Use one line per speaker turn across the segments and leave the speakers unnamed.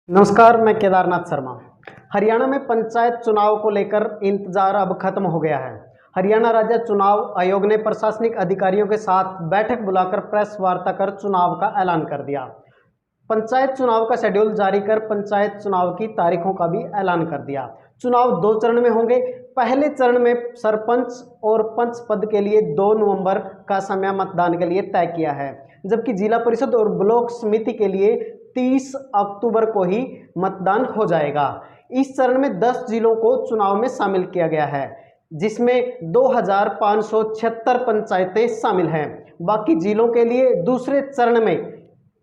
नमस्कार, मैं केदारनाथ शर्मा। हरियाणा में पंचायत चुनाव को लेकर इंतजार अब खत्म हो गया है। हरियाणा राज्य चुनाव आयोग ने प्रशासनिक अधिकारियों के साथ बैठक बुलाकर प्रेस वार्ता कर चुनाव का ऐलान कर दिया। पंचायत चुनाव का शेड्यूल जारी कर पंचायत चुनाव की तारीखों का भी ऐलान कर दिया। चुनाव 2 चरण में होंगे। पहले चरण में सरपंच और पंच पद के लिए 2 नवंबर का समय मतदान के लिए तय किया है, जबकि जिला परिषद और ब्लॉक समिति के लिए 30 अक्टूबर को ही मतदान हो जाएगा। इस चरण में 10 जिलों को चुनाव में शामिल किया गया है, जिसमें 2576 पंचायतें शामिल हैं। बाकी जिलों के लिए दूसरे चरण में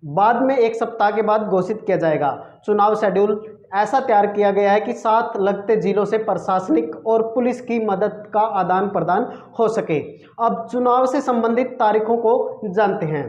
बाद में 1 सप्ताह के बाद घोषित किया जाएगा। चुनाव शेड्यूल ऐसा तैयार किया गया है कि साथ लगते जिलों से प्रशासनिक और पुलिस की मदद का आदान प्रदान हो सके। अब चुनाव से संबंधित तारीखों को जानते हैं।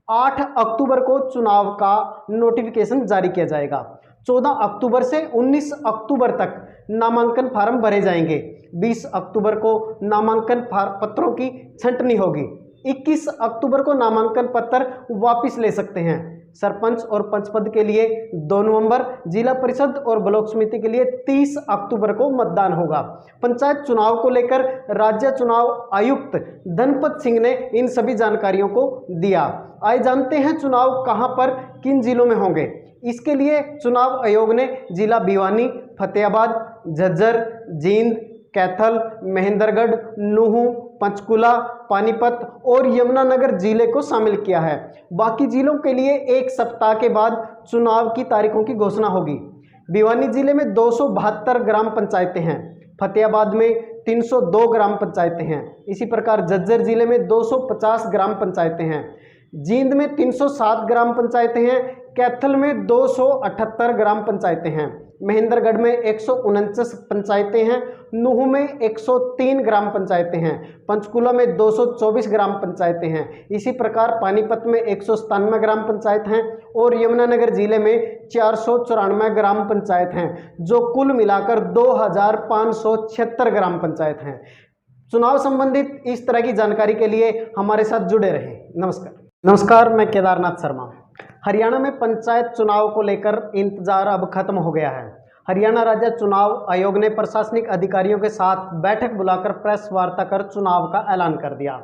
8 अक्टूबर को चुनाव का नोटिफिकेशन जारी किया जाएगा। 14 अक्टूबर से 19 अक्टूबर तक नामांकन फार्म भरे जाएंगे। 20 अक्टूबर को नामांकन पत्रों की छंटनी होगी। 21 अक्टूबर को नामांकन पत्र वापस ले सकते हैं। सरपंच और पंच पद के लिए 2 नवंबर, जिला परिषद और ब्लॉक समिति के लिए 30 अक्टूबर को मतदान होगा। पंचायत चुनाव को लेकर राज्य चुनाव आयुक्त धनपत सिंह ने इन सभी जानकारियों को दिया। आइए जानते हैं चुनाव कहां पर किन जिलों में होंगे। इसके लिए चुनाव आयोग ने जिला भिवानी, फतेहाबाद, झज्जर, जींद, कैथल, महेंद्रगढ़, नूहू, पंचकुला, पानीपत और यमुनानगर जिले को शामिल किया है। बाकी जिलों के लिए 1 सप्ताह के बाद चुनाव की तारीखों की घोषणा होगी। भिवानी जिले में 272 ग्राम पंचायतें हैं। फतेहाबाद में 302 ग्राम पंचायतें हैं। इसी प्रकार झज्जर जिले में 250 ग्राम पंचायतें हैं। जींद में 307 ग्राम पंचायतें हैं। कैथल में 278 ग्राम पंचायतें हैं। महेंद्रगढ़ में 149 पंचायतें हैं। नूहू में 103 ग्राम पंचायतें हैं। पंचकुला में 224 ग्राम पंचायतें हैं। इसी प्रकार पानीपत में 197 ग्राम पंचायत हैं और यमुनानगर जिले में 494 ग्राम पंचायत हैं, जो कुल मिलाकर 2576 ग्राम पंचायत हैं। चुनाव संबंधित इस तरह की जानकारी के लिए हमारे साथ जुड़े रहें। नमस्कार, मैं केदारनाथ शर्मा। हरियाणा में पंचायत चुनाव को लेकर इंतजार अब खत्म हो गया है। हरियाणा राज्य चुनाव आयोग ने प्रशासनिक अधिकारियों के साथ बैठक बुलाकर प्रेस वार्ता कर चुनाव का ऐलान कर दिया।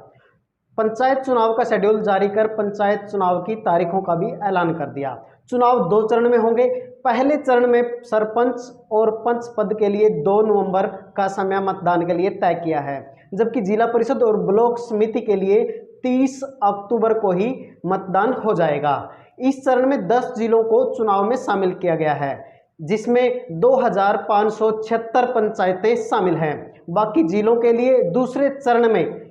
पंचायत चुनाव का शेड्यूल जारी कर पंचायत चुनाव की तारीखों का भी ऐलान कर दिया। चुनाव 2 चरण में होंगे। पहले चरण में सरपंच और पंच पद के लिए 2 नवंबर का समय मतदान के लिए तय किया है, जबकि जिला परिषद और ब्लॉक समिति के लिए 30 अक्टूबर को ही मतदान हो जाएगा। इस चरण में 10 जिलों को चुनाव में शामिल किया गया है, जिसमें 2576 पंचायतें शामिल हैं। बाकी जिलों के लिए दूसरे चरण में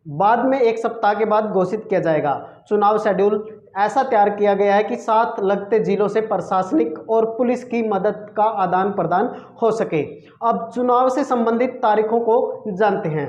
बाद में 1 सप्ताह के बाद घोषित किया जाएगा। चुनाव शेड्यूल ऐसा तैयार किया गया है कि साथ लगते जिलों से प्रशासनिक और पुलिस की मदद का आदान प्रदान हो सके। अब चुनाव से संबंधित तारीखों को जानते हैं।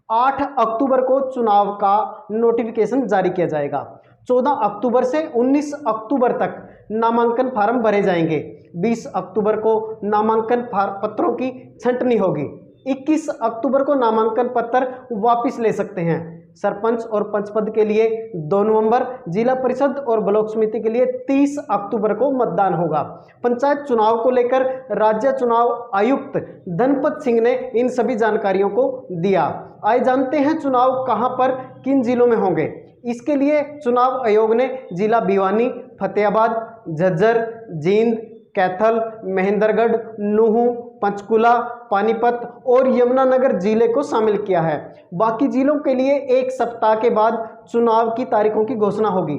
8 अक्टूबर को चुनाव का नोटिफिकेशन जारी किया जाएगा। 14 अक्टूबर से 19 अक्टूबर तक नामांकन फार्म भरे जाएंगे। 20 अक्टूबर को नामांकन पत्रों की छंटनी होगी। 21 अक्टूबर को नामांकन पत्र वापस ले सकते हैं। सरपंच और पंच पद के लिए 2 नवंबर, जिला परिषद और ब्लॉक समिति के लिए 30 अक्टूबर को मतदान होगा। पंचायत चुनाव को लेकर राज्य चुनाव आयुक्त धनपत सिंह ने इन सभी जानकारियों को दिया। आइए जानते हैं चुनाव कहां पर किन जिलों में होंगे। इसके लिए चुनाव आयोग ने जिला भिवानी, फतेहाबाद, झज्जर, जींद, कैथल, महेंद्रगढ़, नूहू, पंचकुला, पानीपत और यमुनानगर जिले को शामिल किया है। बाकी जिलों के लिए 1 सप्ताह के बाद चुनाव की तारीखों की घोषणा होगी।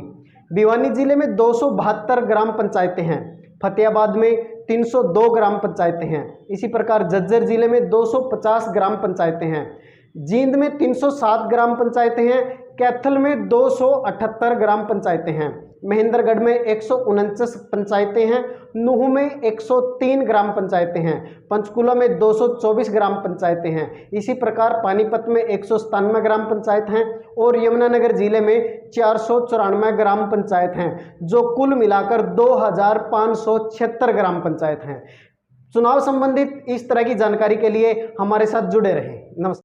भिवानी जिले में 272 ग्राम पंचायतें हैं। फतेहाबाद में 302 ग्राम पंचायतें हैं। इसी प्रकार झज्जर जिले में 250 ग्राम पंचायतें हैं। जींद में 307 ग्राम पंचायतें हैं। कैथल में 278 ग्राम पंचायतें हैं। महेंद्रगढ़ में 149 पंचायतें हैं। नूहू में 103 ग्राम पंचायतें हैं। पंचकुला में 224 ग्राम पंचायतें हैं। इसी प्रकार पानीपत में 197 ग्राम पंचायत हैं और यमुनानगर जिले में 494 ग्राम पंचायत हैं, जो कुल मिलाकर 2576 ग्राम पंचायत हैं। चुनाव संबंधित इस तरह की जानकारी के लिए हमारे साथ जुड़े रहें। नमस्कार।